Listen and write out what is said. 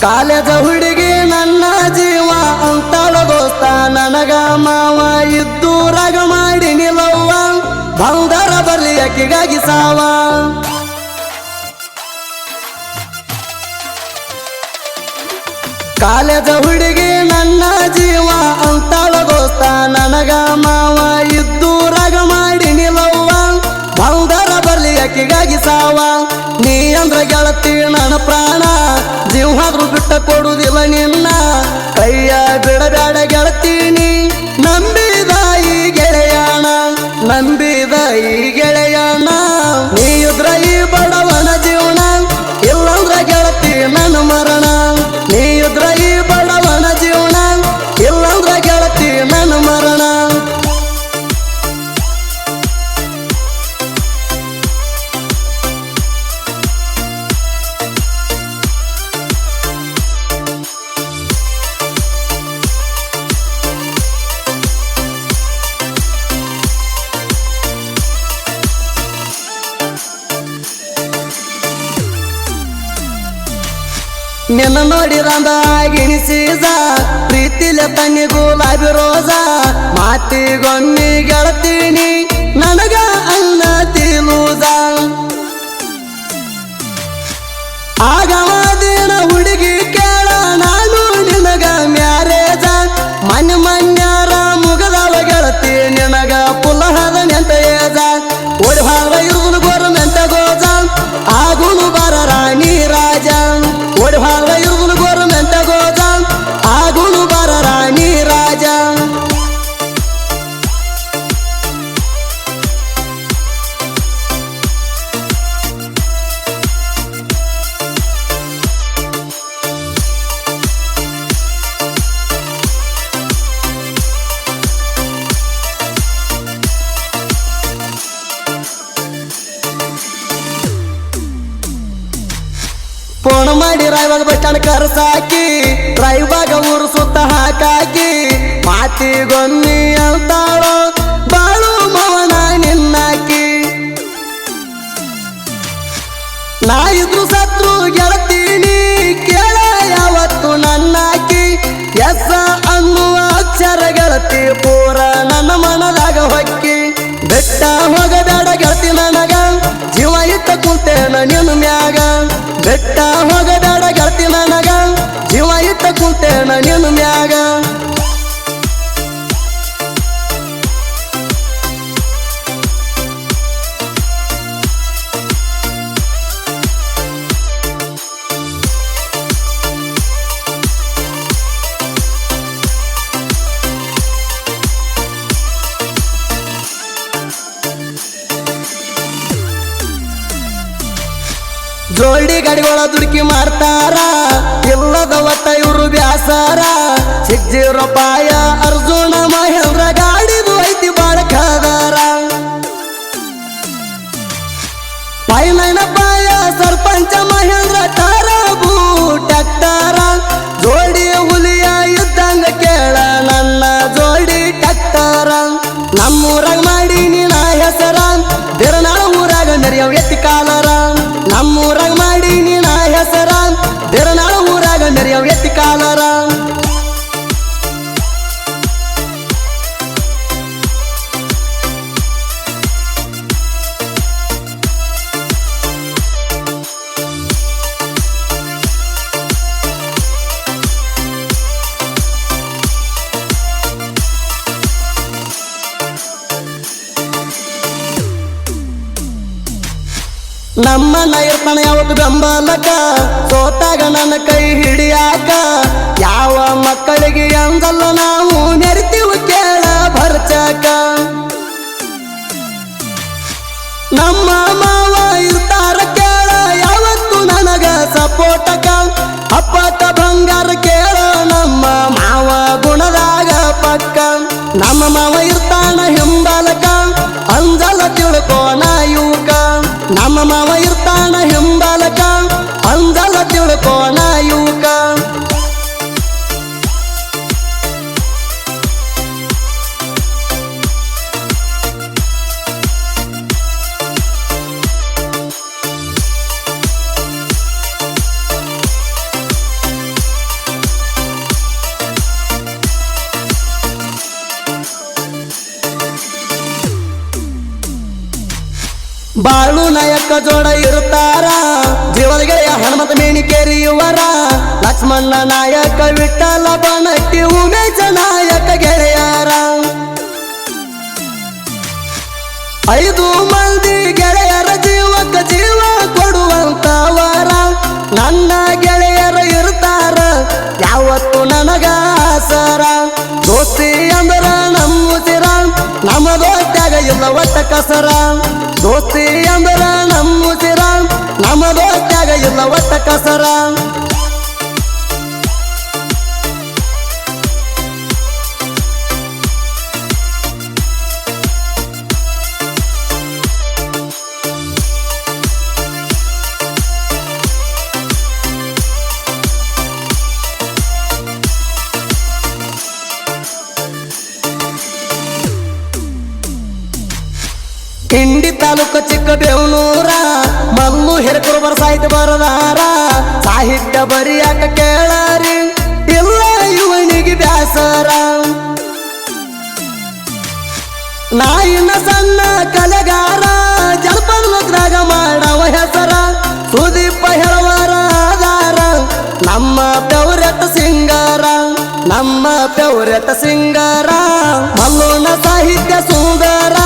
college ಹುಡುಗಿ ನನ್ನ ಜೀವ ಅಂತಾಳ ದೋಸ್ತ ನನಗ ಮಾವ ಇದ್ದೂರಾಗ ಮಾಡಿ ನಿಲ್ಲವ್ವ ಬಂದರ ಬರ್ಲಿ ಅಕ್ಕಿಗಾಗಿ ಸಾವ ಕಾಲೇಜ ಹುಡುಗಿ ನನ್ನ ಜೀವ ಅಂತಾಳ ದೋಸ್ತ ನನಗ ಮಾವ ಇದ್ದೂರಾಗ ಮಾಡಿ ನಿಲ್ಲವ್ವ ಬಂದರ ಬರ್ಲಿ ಅಕ್ಕಿಗಾಗಿ ಸಾವ ನೀ ಅಂದ್ರ ಗೆಳತಿ ನನ್ನ ಪ್ರಾಣ ಜೀವಾದ್ರೂ ಬಿಟ್ಟ ಕೊಡುವುದಿಲ್ಲ ನಿನ್ನ ಕೈಯ ಬಿಡಬೇಡ ಗೆಳತೀನಿ ನಂಬಿದ ಈ ಗೆಳೆಯಣ ನಂಬಿದ ಈ ಗೆಳೆಯಣ ನೀ ಇದ್ರ ಈ ಬಡವನ ಜೀವನ ಇಲ್ಲಂದ್ರ ಗೆಳತಿ ನನ್ನ ಮರಣ ನೀ ಇದ್ರ ಈ ಬಡವನ ಜೀವನ ಇಲ್ಲಂದ್ರ ಗೆಳತಿ ನನ್ನ ಮರಣ ನಿನ್ನ ನೋಡಿರಂದ ಗಿಣಿಸಿದ ಪ್ರೀತಿಲೆ ತನ್ನಿ ಗುಲಾಬಿ ರೋಜ ಮಾತಿಗೊಮ್ಮಿ ಗೆಳತೀನಿ ನನಗ ಅನ್ನ ತಿಲೂದ ಆಗವಾದಿನ ಹುಡುಗಿ ಕೇಳ ನಾನು ನಿನಗ ಮ್ಯಾರೇಜ ಮನ್ಯಾರ ಮುಗದವ ಗೆಳತಿ ನಿನಗ ಪುಲಹದ ನೆಂಟ ಏಜ ಓಡಿ ಭಾವ ಇರುವುದು ಗೋರ್ಮೆಂಟ ಗೋಜ ಆಗುನು ಬರ ರಾಣಿ ರಾಜ ಓಡಿ ಭಾವ ಇರುವುದು ಗೋರ್ಮೆಂಟ ಗೋಜ ಆಗುನು ಬರ ರಾಣಿ ರಾಜ ಫೋನ್ ಮಾಡಿ ರಾಯವಾಗ ಬಸ್ ಸ್ಟ್ಯಾಂಡ್ ಕರ್ಸಾಕಿ ರಾಯವಾಗ ಊರು ಸುತ್ತ ಹಾಕಾಕಿ ಮಾತಿಗೊಮ್ಮಿ ಅಂತಾಳೋ ಬಾಳು ಮವನ ನಿನ್ನಾಕಿ ನಾ ಇದ್ರು ಸತ್ರು ಗೆಳತೀನಿ ಕೇಳ ಯಾವತ್ತು ನನ್ನಾಕಿ ಎಸ್ ಅನ್ನುವ ಅಕ್ಷರ ಗೆಳತಿ ಪೂರ ನನ್ನ ಮನದಾಗ ಹೊಕ್ಕಿ ಬೆಟ್ಟ ಹೋಗಬೇಡ ಗೆಳತಿ ನನಗ ಜೀವ ಇಟ್ಟ ಕುಂತೇನ ನಿನ್ನ ಮ್ಯಾಗ ಬೆಟ್ಟ ಹೋಗಬೇಡ ಗೆಳತಿ ನನಗ ಜೀವ ಇಟ್ಟ ಕುಂತೇನ ನಿನ್ನ ಮ್ಯಾಗ ಜೋಡಿ ಗಾಡಿಗಳ ದುಡುಕಿ ಮಾಡ್ತಾರ ಇಲ್ಲದ ಒಟ್ಟ ಇವರು ಬ್ಯಾಸಾರ ಸಿಗ್ಜಿರಪಾಯ ಅರ್ಜುನ ಮಹೇಂದ್ರ ಗಾಡಿದು ಐತಿ ಬಾಳ ಖದಾರ ಪೈಲೈನ ಪಾಯ ಸರ್ಪಂಚ ಮಹೇಂದ್ರ ಕಾರ ಬೂಟ್ಯಾಕ್ತಾರ ಜೋಡಿ ಹುಲಿಯ ಇದ್ದಂಗ ಕೇಳ ನನ್ನ ಜೋಡಿ ಟ್ಯಾಕ್ತಾರ ನಮ್ಮೂರಾಗ ಮಾಡಿ ನೀನ ಹೆಸರ ಬಿರನಾಳ ಊರಾಗ ಮೆರಿಯವ್ ಎತ್ತಿ ಕಾಲರ ನಮ್ಮೂರಾಗ ಮಾಡಿ ನೀನ ಹೆಸರ ಬಿರನಾಳ ಊರಾಗ ಮೆರಿಯವ್ ಎತ್ತಿ ಕಾಲರ ನಮ್ಮನ್ನ ಇರ್ತಾನ ಯಾವತ್ತು ಬೆಂಬಲಕ ಸೋತಾಗ ನನ್ನ ಕೈ ಹಿಡಿಯಾಕ ಯಾವ ಮಕ್ಕಳಿಗೆ ಅಂದಲ್ಲ ನಾವು ನೆರಿತೀವಿ ಕೇಳ ಭರ್ಚಕ ನಮ್ಮ ಮಾವ ಇರ್ತಾರ ಕೇಳ ಯಾವತ್ತು ನನಗ ಸಪೋಟಕ ಅಪ್ಪಟ ಬಂಗಾರ ಕೇಳ ನಮ್ಮ ಮಾವ ಗುಣದಾಗ ಪಕ್ಕ ನಮ್ಮ ಮಾವ ಇರ್ತಾನ ಹಿಂಬಲಕ ಅಂಜಲ ತಿಳ್ಕೋಣ ಯುವಕ ನಮ್ಮ ಮಾವ ಇರ್ತಾನ ಹಿಂಬಲಕ ಅಂಜಲ ತಿಳ್ಕೋಣ ಯುವಕ ನಾಯಕ ಜೋಡ ಇರುತ್ತಾರ ಜೀವದ ಗೆಳೆಯ ಹನುಮಂತ ಮೇಣಿಕೇರಿಯವರ ಲಕ್ಷ್ಮಣ ನಾಯಕ ವಿಠಲ ಬಣಟ್ಟಿ ಉಮೇಶ ನಾಯಕ ಗೆಳೆಯರ 5 ಮಂದಿ ಗೆಳೆಯರ ಜೀವಕ್ಕ ಜೀವ ಕೊಡುವಂತವರ ನನ್ನ ಗೆಳೆಯರು ಇರ್ತಾರ ಯಾವತ್ತು ನನಗಾಸರ ದೋಸ್ತಿ ಅಂದ್ರ ನಮ್ಮುಸಿರ ನಮ್ಮ ದೋಸ್ತ್ಯಾಗ ಇಲ್ಲ ಒಟ್ಟ ಕಸರ ದೋಸ್ತಿ ಅಂದ್ರ ನಮ್ಮುಸಿರ ನಮ್ಮ ದೋಸ್ತ್ಯಾಗ ಇಲ್ಲ ಒಟ್ಟ ಕಸರ ಇಂಡಿ ತಾಲೂಕು ಚಿಕ್ಕಬೇವನೂರ ಮಲ್ಲು ಹಿರಕುರುಬರ ಸಾಹಿತ್ಯ ಬರದಾರ ಸಾಹಿತ್ಯ ಬರಿಯಾಕ ಕೇಳಾರಿ ಇಲ್ಲ ಇವನಿಗೆ ಬ್ಯಾಸರ ನಾಯಿನ ಸಣ್ಣ ಕಲೆಗಾರ ಜನಪದ ಲೋಕದಾಗ ಮಾಡವ ಹೆಸರ ಸುದೀಪ ಹೇಳುವರ ಆಧಾರ ನಮ್ಮ ಫೇವರೇಟ್ ಸಿಂಗರ ನಮ್ಮ ಫೇವರೇಟ್ ಸಿಂಗರ ಮಲ್ಲುನ ಸಾಹಿತ್ಯ ಸುಂದರ